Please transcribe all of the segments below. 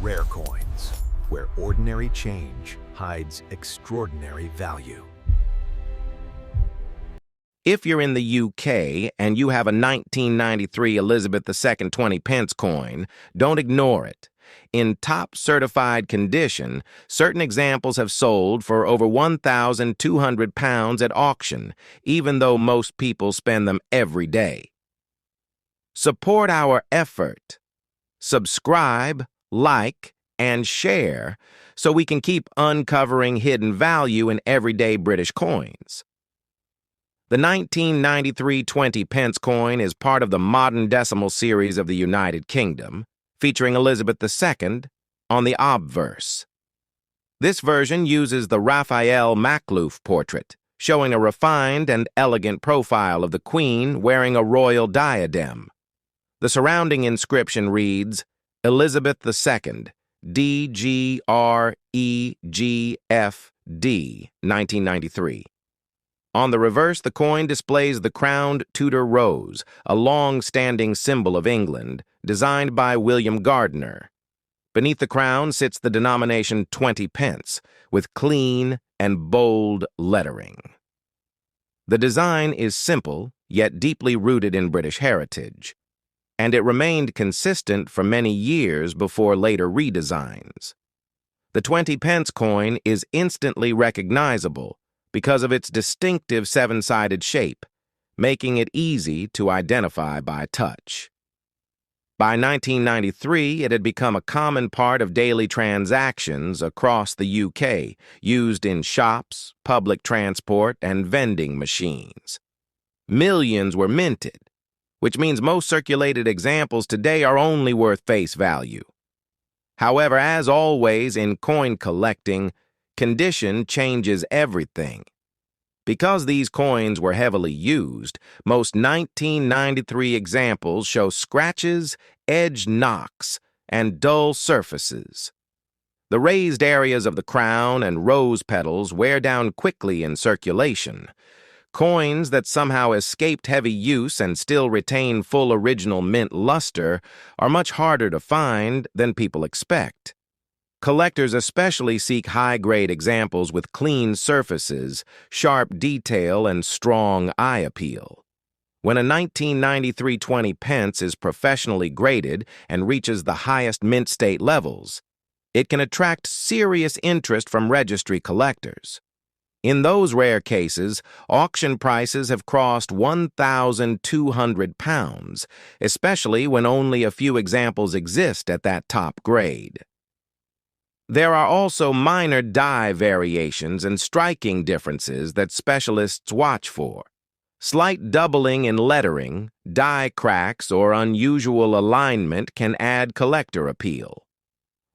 rare coins, where ordinary change hides extraordinary value. If you're in the UK and you have a 1993 Elizabeth II 20 pence coin, don't ignore it. In top certified condition, certain examples have sold for over £1,200 at auction, even though most people spend them every day. Support our effort. Subscribe, like, and share so we can keep uncovering hidden value in everyday British coins. The 1993 20 pence coin is part of the modern decimal series of the United Kingdom, featuring Elizabeth II on the obverse. This version uses the Raphael Makhlouf portrait, showing a refined and elegant profile of the Queen wearing a royal diadem. The surrounding inscription reads, Elizabeth II, DGREGFD, 1993. On the reverse, the coin displays the crowned Tudor rose, a long-standing symbol of England, designed by William Gardiner. Beneath the crown sits the denomination 20 pence, with clean and bold lettering. The design is simple, yet deeply rooted in British heritage, and it remained consistent for many years before later redesigns. The 20 pence coin is instantly recognizable because of its distinctive seven-sided shape, making it easy to identify by touch. By 1993, it had become a common part of daily transactions across the UK, used in shops, public transport, and vending machines. Millions were minted, which means most circulated examples today are only worth face value. However, as always in coin collecting, condition changes everything. Because these coins were heavily used, most 1993 examples show scratches, edge knocks, and dull surfaces. The raised areas of the crown and rose petals wear down quickly in circulation. Coins that somehow escaped heavy use and still retain full original mint luster are much harder to find than people expect. Collectors especially seek high-grade examples with clean surfaces, sharp detail, and strong eye appeal. When a 1993 20 pence is professionally graded and reaches the highest mint state levels, it can attract serious interest from registry collectors. In those rare cases, auction prices have crossed £1,200, especially when only a few examples exist at that top grade. There are also minor die variations and striking differences that specialists watch for. Slight doubling in lettering, die cracks, or unusual alignment can add collector appeal.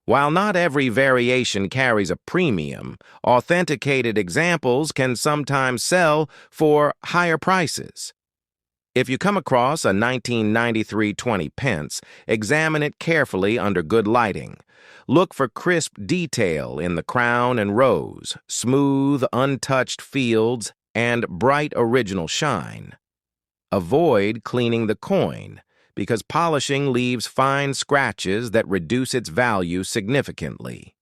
While not every variation carries a premium, authenticated examples can sometimes sell for higher prices. If you come across a 1993 20 pence, examine it carefully under good lighting. Look for crisp detail in the crown and rose, smooth, untouched fields, and bright original shine. Avoid cleaning the coin, because polishing leaves fine scratches that reduce its value significantly.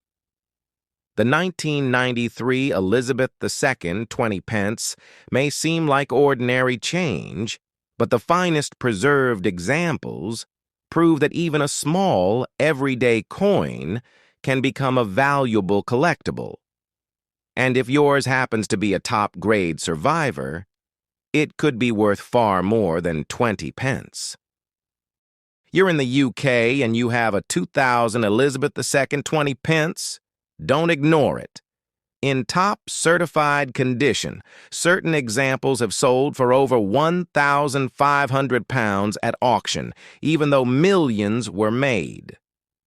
The 1993 Elizabeth II 20 pence may seem like ordinary change, but the finest preserved examples prove that even a small, everyday coin can become a valuable collectible. And if yours happens to be a top-grade survivor, it could be worth far more than 20 pence. You're in the UK and you have a 2000 Elizabeth II 20 pence? Don't ignore it. In top certified condition, certain examples have sold for over £1,500 at auction, even though millions were made.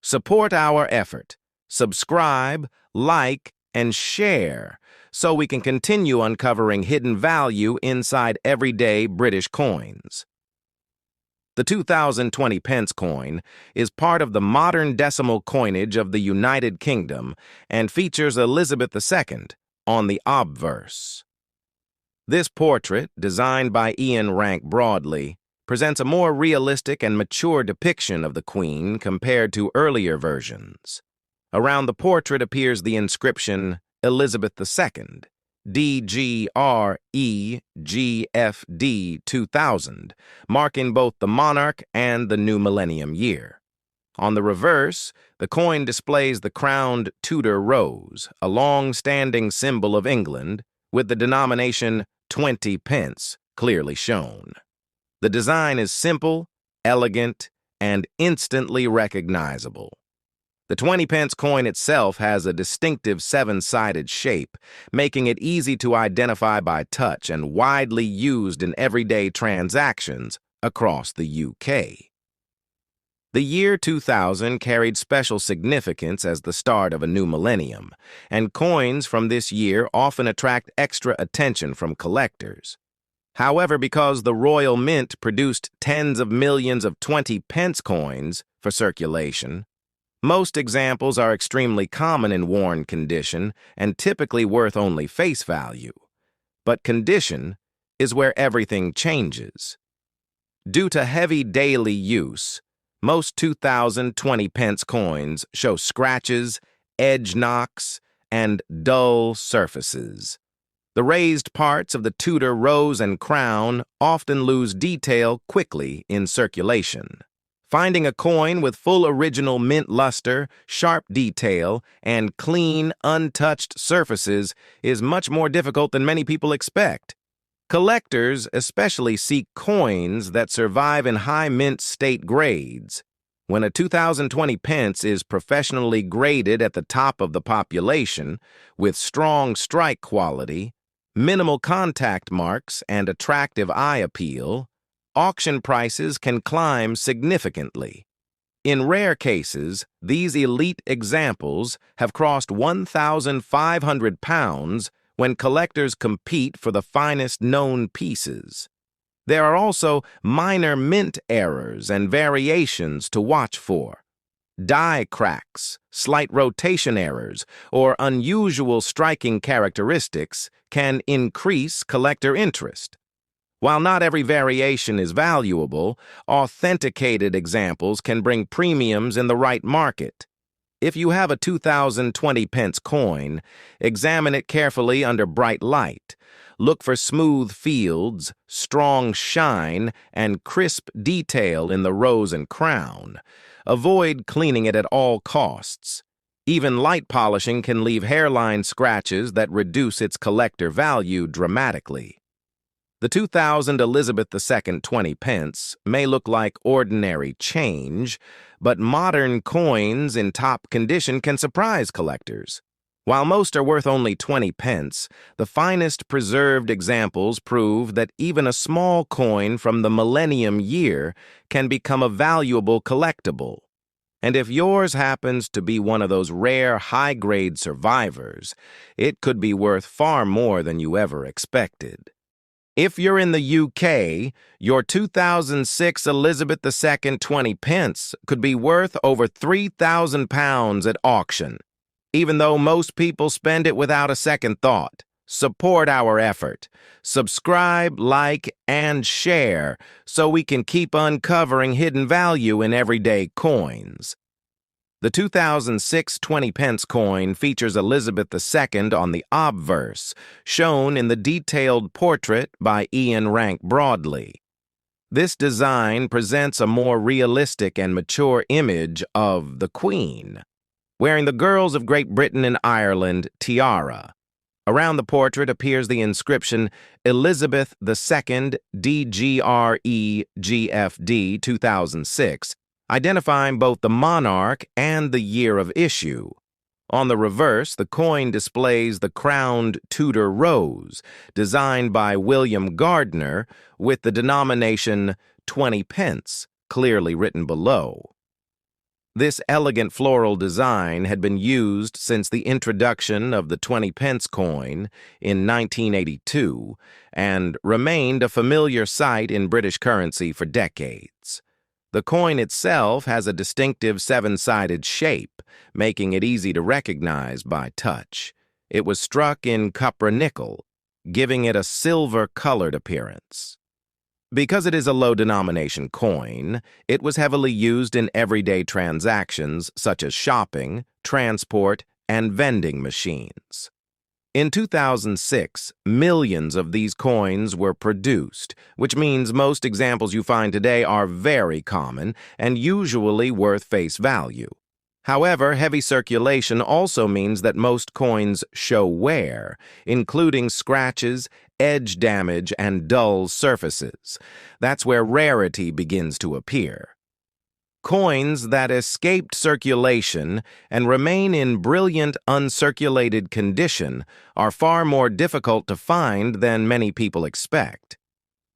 Support our effort. Subscribe, like, and share so we can continue uncovering hidden value inside everyday British coins. The 2020 pence coin is part of the modern decimal coinage of the United Kingdom and features Elizabeth II on the obverse. This portrait, designed by Ian Rank Broadley, presents a more realistic and mature depiction of the Queen compared to earlier versions. Around the portrait appears the inscription Elizabeth II, DGREGFD 2000, marking both the monarch and the new millennium year. On the reverse, the coin displays the crowned Tudor rose, a long-standing symbol of England, with the denomination 20 pence clearly shown. The design is simple, elegant, and instantly recognizable. The 20 pence coin itself has a distinctive seven-sided shape, making it easy to identify by touch and widely used in everyday transactions across the UK. The year 2000 carried special significance as the start of a new millennium, and coins from this year often attract extra attention from collectors. However, because the Royal Mint produced tens of millions of 20 pence coins for circulation, most examples are extremely common in worn condition and typically worth only face value. But condition is where everything changes. Due to heavy daily use, most 2020 pence coins show scratches, edge knocks, and dull surfaces. The raised parts of the Tudor rose and crown often lose detail quickly in circulation. Finding a coin with full original mint luster, sharp detail, and clean, untouched surfaces is much more difficult than many people expect. Collectors especially seek coins that survive in high mint state grades. When a 2020 pence is professionally graded at the top of the population, with strong strike quality, minimal contact marks, and attractive eye appeal, auction prices can climb significantly. In rare cases, these elite examples have crossed £1,500 when collectors compete for the finest known pieces. There are also minor mint errors and variations to watch for. Die cracks, slight rotation errors, or unusual striking characteristics can increase collector interest. While not every variation is valuable, authenticated examples can bring premiums in the right market. If you have a 2020 pence coin, examine it carefully under bright light. Look for smooth fields, strong shine, and crisp detail in the rose and crown. Avoid cleaning it at all costs. Even light polishing can leave hairline scratches that reduce its collector value dramatically. The 2000 Elizabeth II 20 pence may look like ordinary change, but modern coins in top condition can surprise collectors. While most are worth only 20 pence, the finest preserved examples prove that even a small coin from the millennium year can become a valuable collectible. And if yours happens to be one of those rare high-grade survivors, it could be worth far more than you ever expected. If you're in the UK, your 2006 Elizabeth II 20 pence could be worth over £3,000 at auction. Even though most people spend it without a second thought, support our effort. Subscribe, like, and share so we can keep uncovering hidden value in everyday coins. The 2006 20 pence coin features Elizabeth II on the obverse, shown in the detailed portrait by Ian Rank Broadley. This design presents a more realistic and mature image of the Queen, wearing the Girls of Great Britain and Ireland tiara. Around the portrait appears the inscription Elizabeth II DGREGFD 2006, identifying both the monarch and the year of issue. On the reverse, the coin displays the crowned Tudor rose, designed by William Gardner, with the denomination 20 pence clearly written below. This elegant floral design had been used since the introduction of the 20 pence coin in 1982 and remained a familiar sight in British currency for decades. The coin itself has a distinctive seven-sided shape, making it easy to recognize by touch. It was struck in copper nickel, giving it a silver-colored appearance. Because it is a low-denomination coin, it was heavily used in everyday transactions such as shopping, transport, and vending machines. In 2006, millions of these coins were produced, which means most examples you find today are very common and usually worth face value. However, heavy circulation also means that most coins show wear, including scratches, edge damage, and dull surfaces. That's where rarity begins to appear. Coins that escaped circulation and remain in brilliant uncirculated condition are far more difficult to find than many people expect.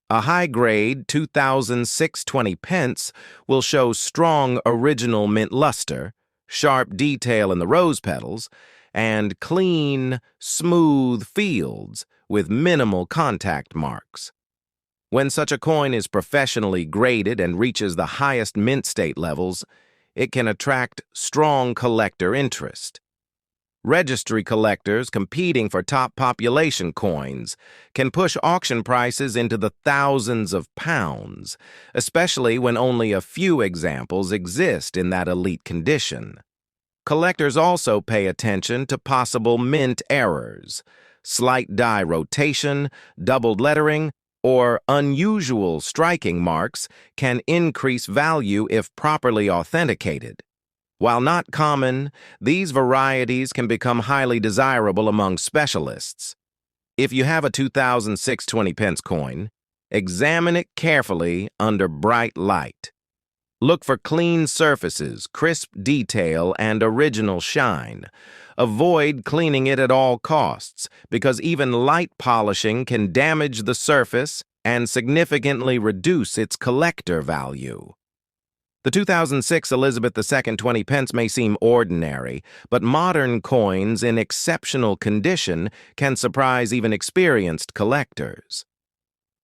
A high-grade 2006 20 pence will show strong original mint luster, sharp detail in the rose petals, and clean, smooth fields with minimal contact marks. When such a coin is professionally graded and reaches the highest mint state levels, it can attract strong collector interest. Registry collectors competing for top population coins can push auction prices into the thousands of pounds, especially when only a few examples exist in that elite condition. Collectors also pay attention to possible mint errors. Slight die rotation, doubled lettering, or unusual striking marks can increase value if properly authenticated. While not common, these varieties can become highly desirable among specialists. If you have a 2006 20 pence coin, examine it carefully under bright light. Look for clean surfaces, crisp detail, and original shine. Avoid cleaning it at all costs, because even light polishing can damage the surface and significantly reduce its collector value. The 2006 Elizabeth II 20 pence may seem ordinary, but modern coins in exceptional condition can surprise even experienced collectors.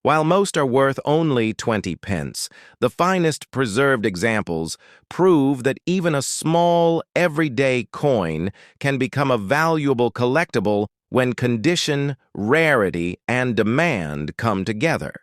While most are worth only 20 pence, the finest preserved examples prove that even a small, everyday coin can become a valuable collectible when condition, rarity, and demand come together.